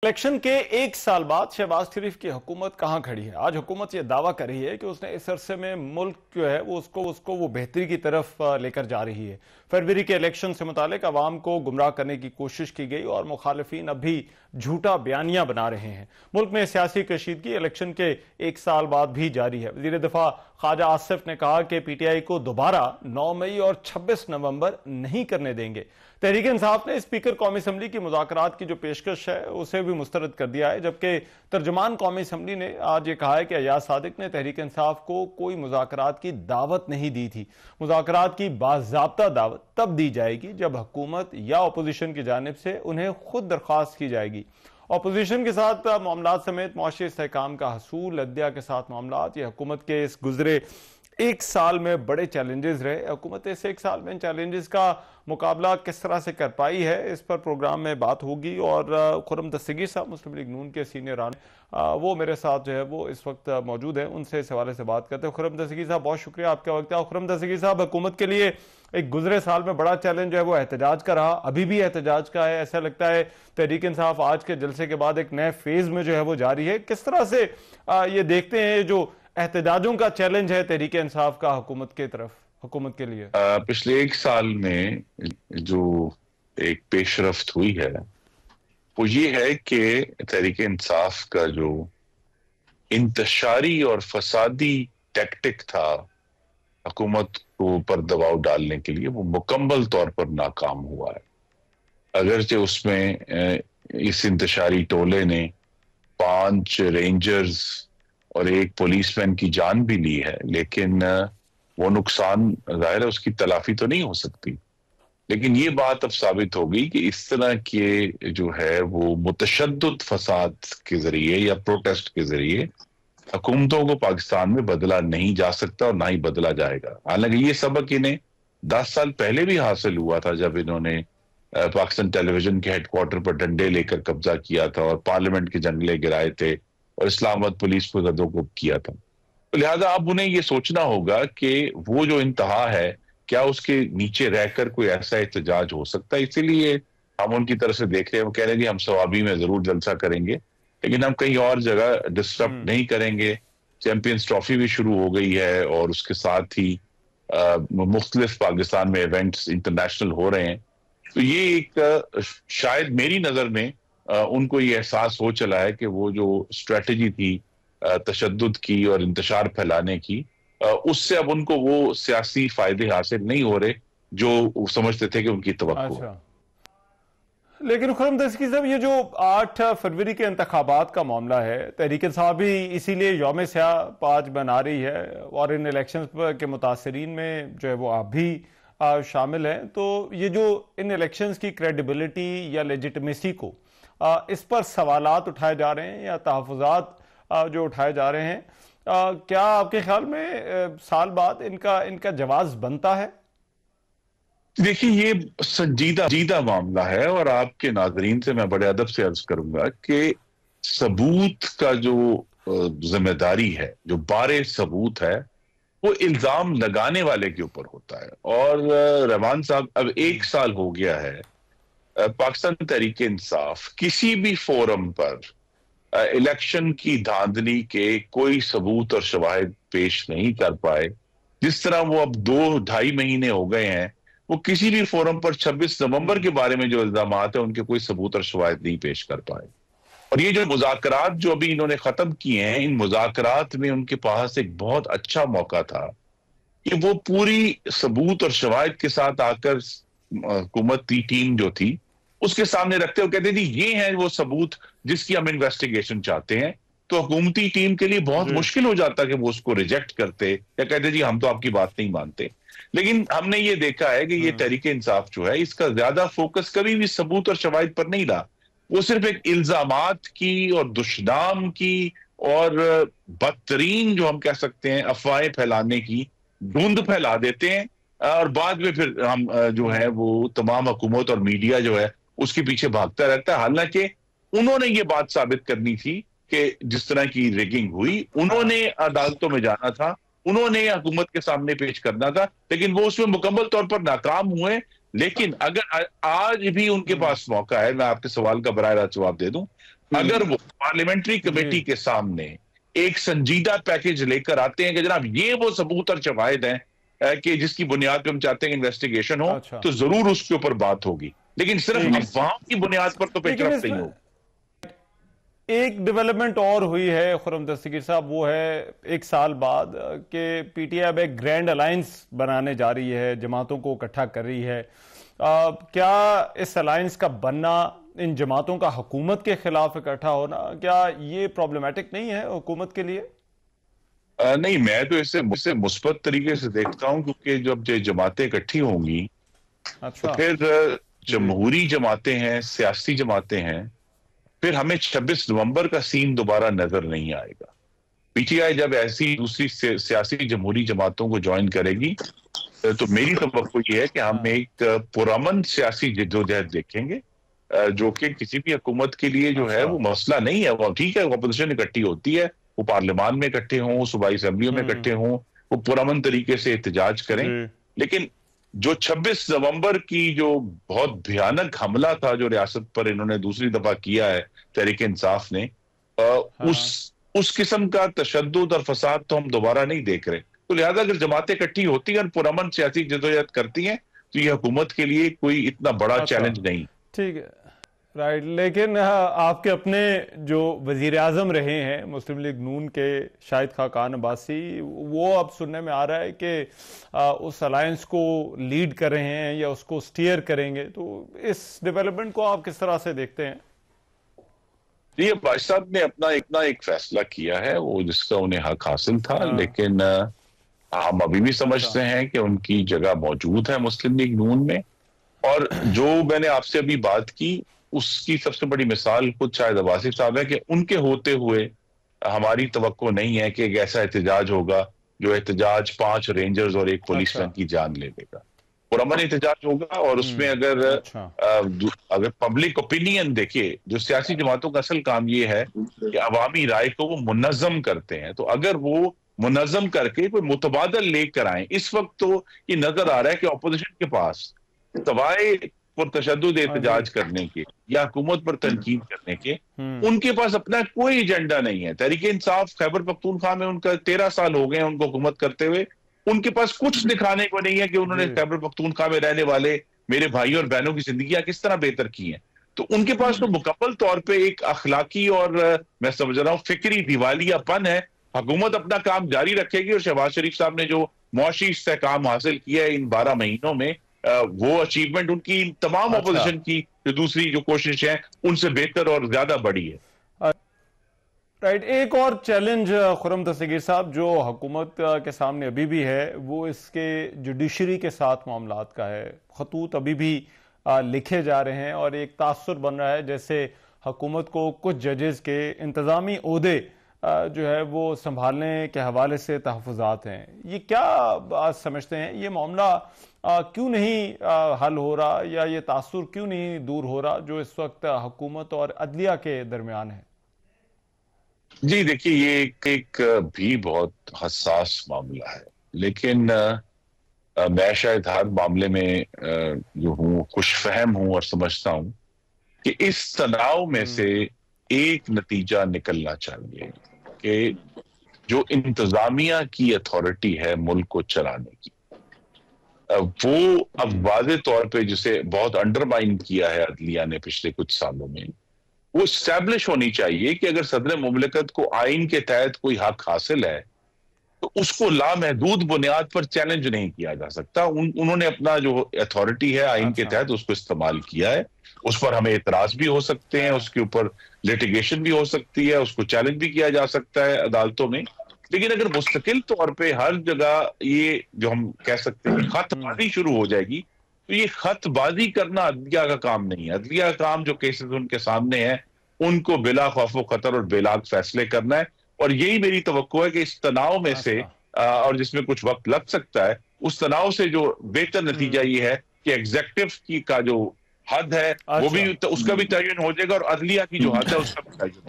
Election के एक साल बाद शहबाज शरीफ की हुकूमत कहां खड़ी है। आज हुकूमत यह दावा कर रही है कि उसने इस अरसे में मुल्क जो है वो उसको बेहतरी की तरफ लेकर जा रही है। फरवरी के इलेक्शन से मुतालिक अवाम को गुमराह करने की कोशिश की गई और मुखालिफिन अब भी झूठा बयानिया बना रहे हैं। मुल्क में सियासी कशीदगी इलेक्शन के एक साल बाद भी जारी है। वजीर दिफा ख्वाजा आसिफ ने कहा कि पीटीआई को दोबारा 9 मई और 26 नवंबर नहीं करने देंगे। तहरीक इंसाफ ने स्पीकर कौमी असम्बली की मुज़ाकरात की जो पेशकश है उसे भी मुस्तरद कर दिया है, जबकि तर्जुमान कौमी असम्बली ने आज ये कहा है कि अयाज सादिक ने तहरीक इंसाफ को कोई मुज़ाकरात की दावत नहीं दी थी। मुज़ाकरात की बाज़ाब्ता दावत तब दी जाएगी जब हुकूमत या अपोजिशन की जानिब से उन्हें खुद दरख्वास्त की जाएगी। अपोजिशन के साथ मामलात समेत मुआशी इस्तेहकाम का हसूल, अदलिया के साथ मामलात, ये हुकूमत के इस गुजरे एक साल में बड़े चैलेंजेस रहे। हुकूमत इस एक साल में इन चैलेंजेस का मुकाबला किस तरह से कर पाई है, इस पर प्रोग्राम में बात होगी। और खुर्रम दस्तगीर साहब मुस्लिम लीग नून के सीनियर वो मेरे साथ जो है वो इस वक्त मौजूद हैं, उनसे इस हवाले से बात करते हैं। खुर्रम दस्तगीर साहब, बहुत शुक्रिया आपका वक्त है। खुर्रम दस्तगीर साहब, हुकूमत के लिए एक गुजरे साल में बड़ा चैलेंज जो है वो एहतजाज का रहा, अभी भी एहतजाज का है। ऐसा लगता है तहरीक इंसाफ आज के जलसे के बाद एक नए फेज में जो है वो जारी है। किस तरह से ये देखते हैं जो एहतजाजों का चैलेंज है तहरीक इंसाफ का हुकूमत के तरफ, हुकूमत के लिए? पिछले एक साल में जो एक पेशरफ्त हुई है वो ये है कि तहरीक इंसाफ का जो इंतशारी और फसादी टैक्टिक था हुकूमत को पर दबाव डालने के लिए, वो मुकम्मल तौर पर नाकाम हुआ है। अगरचे उसमें इस इंतशारी टोले ने 5 रेंजर्स और एक पुलिसमैन की जान भी ली है, लेकिन वो नुकसान जाहिर है उसकी तलाफी तो नहीं हो सकती। लेकिन ये बात अब साबित होगी कि इस तरह के जो है वो मुतशद्दुद फसाद के जरिए या प्रोटेस्ट के जरिए हुकूमतों को पाकिस्तान में बदला नहीं जा सकता और ना ही बदला जाएगा। हालांकि ये सबक इन्हें 10 साल पहले भी हासिल हुआ था, जब इन्होंने पाकिस्तान टेलीविजन के हेडक्वार्टर पर डंडे लेकर कब्जा किया था और पार्लियामेंट के जंगले गिराए थे और इस्लामाबाद पुलिस को जदोकोब किया था। तो लिहाजा अब उन्हें ये सोचना होगा कि वो जो इंतहा है, क्या उसके नीचे रहकर कोई ऐसा एहतजाज हो सकता है। इसीलिए हम उनकी तरफ से देख रहे हैं, वो कह रहे हैं कि हम सवाबी में जरूर जलसा करेंगे, लेकिन हम कहीं और जगह डिस्टर्ब नहीं करेंगे। चैंपियंस ट्रॉफी भी शुरू हो गई है और उसके साथ ही मुख्तलिफ पाकिस्तान में इवेंट्स इंटरनेशनल हो रहे हैं। तो ये एक शायद मेरी नजर में उनको ये एहसास हो चला है कि वो जो स्ट्रेटजी थी तशद्दुद की और इंतशार फैलाने की, उससे अब उनको वो सियासी फायदे हासिल नहीं हो रहे जो वो समझते थे कि उनकी तवक्को है। लेकिन खुर्रम दस्तगीर साहब, ये जो 8 फरवरी के इंतखाबात का मामला है, तहरीक इंसाफ भी इसीलिए यौम स्याह आज बना रही है और इन इलेक्शन के मुतासरीन में जो है वो आप भी शामिल हैं। तो ये जो इन इलेक्शंस की क्रेडिबिलिटी या लेजिटिमेसी को इस पर सवालात उठाए जा रहे हैं या तहफ़्फ़ुज़ात जो उठाए जा रहे हैं, क्या आपके ख्याल में साल बाद इनका जवाब बनता है? देखिए, ये संजीदा मामला है और आपके नाजरीन से मैं बड़े अदब से अर्ज करूंगा कि सबूत का जो जिम्मेदारी है, जो बारे सबूत है, वो इल्जाम लगाने वाले के ऊपर होता है। और रहमान साहब, अब 1 साल हो गया है पाकिस्तान तहरीक इंसाफ किसी भी फोरम पर इलेक्शन की धांधली के कोई सबूत और शवाहिद पेश नहीं कर पाए। जिस तरह वो अब 2-2.5 महीने हो गए हैं, वो किसी भी फोरम पर 26 नवंबर के बारे में जो इल्जाम है उनके कोई सबूत और शवाहिद नहीं पेश कर पाए। और ये जो मुज़ाकरात जो अभी इन्होंने खत्म किए हैं, इन मुज़ाकरात में उनके पास एक बहुत अच्छा मौका था कि वो पूरी सबूत और शवाहिद के साथ आकर हुकूमती टीम जो थी उसके सामने रखते हो, कहते जी ये है वो सबूत जिसकी हम इन्वेस्टिगेशन चाहते हैं। तो हुकूमती टीम के लिए बहुत मुश्किल हो जाता कि वो उसको रिजेक्ट करते या कहते जी हम तो आपकी बात नहीं मानते। लेकिन हमने ये देखा है कि ये तहरीक इंसाफ जो है, इसका ज्यादा फोकस कभी भी सबूत और शवाहिद पर नहीं रहा। वो सिर्फ एक इल्जामात की और दुश्नाम की और बदतरीन जो हम कह सकते हैं अफवाहें फैलाने की धुंध फैला देते हैं और बाद में फिर हम जो है वो तमाम हुकूमत और मीडिया जो है उसके पीछे भागता रहता है। हालांकि उन्होंने ये बात साबित करनी थी कि जिस तरह की रिगिंग हुई, उन्होंने अदालतों में जाना था, उन्होंने हुकूमत के सामने पेश करना था, लेकिन वो उसमें मुकम्मल तौर पर नाकाम हुए। लेकिन अगर आज भी उनके पास मौका है, मैं आपके सवाल का बराह रास्त जवाब दे दूं, अगर वो पार्लियामेंट्री कमेटी जी। के सामने एक संजीदा पैकेज लेकर आते हैं कि जनाब ये वो सबूत और शवाहिद हैं कि जिसकी बुनियाद पर हम चाहते हैं इन्वेस्टिगेशन हो, अच्छा। तो जरूर उसके ऊपर बात होगी, लेकिन सिर्फ ठीक है। अफवाहों की बुनियाद पर तो लेकिन पेशरफ नहीं इसमें होगी। एक डेवलपमेंट और हुई है खुर्रम दस्तगीर साहब, वो है 1 साल बाद कि पीटीआई अब एक ग्रैंड अलायंस बनाने जा रही है, जमातों को इकट्ठा कर रही है। क्या इस अलायंस का बनना, इन जमातों का हुकूमत के खिलाफ इकट्ठा होना, क्या ये प्रॉब्लमेटिक नहीं है हुकूमत के लिए? नहीं, मैं तो इससे मुस्बत तरीके से देखता हूं, क्योंकि जब ये जमातें इकट्ठी होंगी तो अच्छा। फिर जी। जमहूरी जमातें हैं, सियासी जमातें हैं, फिर हमें 26 नवंबर का सीन दोबारा नजर नहीं आएगा। पीटीआई जब ऐसी दूसरी सियासी जमहूरी जमातों को ज्वाइन करेगी तो मेरी तवक्को ये है कि हम हाँ एक पुरअमन सियासी जद्दोजहद देखेंगे, जो कि किसी भी हुकूमत के लिए जो है अच्छा। वो मसला नहीं है। वो ठीक है, अपोजिशन इकट्ठी होती है, वो पार्लियामान में इकट्ठे हों, सूबाई असेंबलियों में इकट्ठे हों, वो पुरअमन तरीके से एहतजाज करें। जी। लेकिन जो 26 नवंबर की जो बहुत भयानक हमला था जो रियासत पर इन्होंने दूसरी दफा किया है तहरीक इंसाफ ने, हाँ उस किस्म का तशद्दुद और फसाद तो हम दोबारा नहीं देख रहे। तो लिहाजा अगर जमातें इकट्ठी होती हैं और पुरअमन सियासी जदोजहद करती हैं तो ये हुकूमत के लिए कोई इतना बड़ा अच्छा। चैलेंज नहीं। ठीक है। राइट। लेकिन आपके अपने जो वजीर आजम रहे हैं मुस्लिम लीग नून के, शाहिद खाकान अब्बासी, वो अब सुनने में आ रहा है कि उस अलायंस को लीड कर रहे हैं या उसको स्टीयर करेंगे। तो इस डेवलपमेंट को आप किस तरह से देखते हैं? ये बादशाह साहब ने अपना एक फैसला किया है, वो जिसका उन्हें हक हासिल था, हाँ। लेकिन हम अभी भी अच्छा। समझते हैं कि उनकी जगह मौजूद है मुस्लिम लीग नून में। और जो मैंने आपसे अभी बात की उसकी सबसे बड़ी मिसाल खुद शाहिद अब्बासी साहब है कि उनके होते हुए हमारी तवक्को नहीं है कि एक ऐसा एहतजाज होगा जो एहतजाज 5 रेंजर्स और एक अच्छा। पुलिसमैन की जान ले लेगा। पुरअमन एहतजाज होगा और उसमें अच्छा। अगर पब्लिक ओपिनियन देखिए, जो सियासी जमातों का असल काम ये है कि अवामी राय को वो मुनज़्ज़म करते हैं, तो अगर वो मुनज़्ज़म करके कोई मुतबादल लेकर आए, इस वक्त तो ये नजर आ रहा है कि अपोजिशन के पास सवाए पर तशद्दुद हाँ जी। एहतजाज करने के या हुकूमत पर तनकीद करने के, हम्म। उनके पास अपना कोई एजेंडा नहीं है। तहरीक इंसाफ खैबर पख्तूनख्वा में उनका 13 साल हो गए उनको हुकूमत करते हुए, उनके पास कुछ दिखाने को नहीं है कि उन्होंने जी। खैबर पख्तूनख्वा में रहने वाले मेरे भाइयों और बहनों की जिंदगियां किस तरह बेहतर की हैं। तो उनके पास तो मुकम्मल तौर पर एक अखलाकी और मैं समझ रहा हूँ फिक्री दिवालियापन है। हुकूमत अपना काम जारी रखेगी और शहबाज शरीफ साहब ने जो मुआशी इस्तेहकाम हासिल किया है इन 12 महीनों में, वो अचीवमेंट उनकी तमाम अच्छा। अपोजिशन की जो दूसरी जो कोशिश है उनसे बेहतर और ज्यादा बड़ी है। राइट। एक और चैलेंज खुर्रम दस्तगीर साहब जो हुकूमत के सामने अभी भी है, वो इसके जुडिशरी के साथ मामलात का है। खतूत अभी भी लिखे जा रहे हैं और एक तासुर बन रहा है जैसे हुकूमत को कुछ जजेस के इंतज़ामी ओहदे जो है वो संभालने के हवाले से तहफ़्फ़ुज़ात हैं। ये क्या बात समझते हैं? ये मामला क्यों नहीं हल हो रहा, या ये तासुर क्यों नहीं दूर हो रहा जो इस वक्त हुकूमत और अदलिया के दरमियान है? जी देखिए, ये एक भी बहुत हसास मामला है, लेकिन मैं शायद हर मामले में जो हूँ खुशफहम हूँ और समझता हूँ कि इस तनाव में से एक नतीजा निकलना चाहिए कि जो इंतजामिया की अथॉरिटी है मुल्क को चलाने की, वो अब वाज़े तौर पे जिसे बहुत अंडरमाइन किया है अदलिया ने पिछले कुछ सालों में, वो स्टैब्लिश होनी चाहिए कि अगर सदर मुमलिकत को आइन के तहत कोई हक हासिल है तो उसको लामहदूद बुनियाद पर चैलेंज नहीं किया जा सकता। उन्होंने अपना जो अथॉरिटी है आइन के अच्छा। तहत उसको इस्तेमाल किया है। उस पर हमें एतराज भी हो सकते हैं, उसके ऊपर लिटिगेशन भी हो सकती है, उसको चैलेंज भी किया जा सकता है अदालतों में। लेकिन अगर मुस्तकिल तौर पे हर जगह ये जो हम कह सकते हैं खतबाजी शुरू हो जाएगी, तो ये खतबाजी करना अदलिया का काम नहीं है। अदलिया का काम जो केसेस उनके सामने है उनको बिला खौफ खतर और बेलाग फैसले करना है। और यही मेरी तवक्को है कि इस तनाव में से और जिसमें कुछ वक्त लग सकता है, उस तनाव से जो बेहतर नतीजा ये है कि एग्जेक्टिव की का जो हद है वो भी उसका भी तयन हो जाएगा और अदलिया की जो हद है उसका भी तयन हो जाएगा।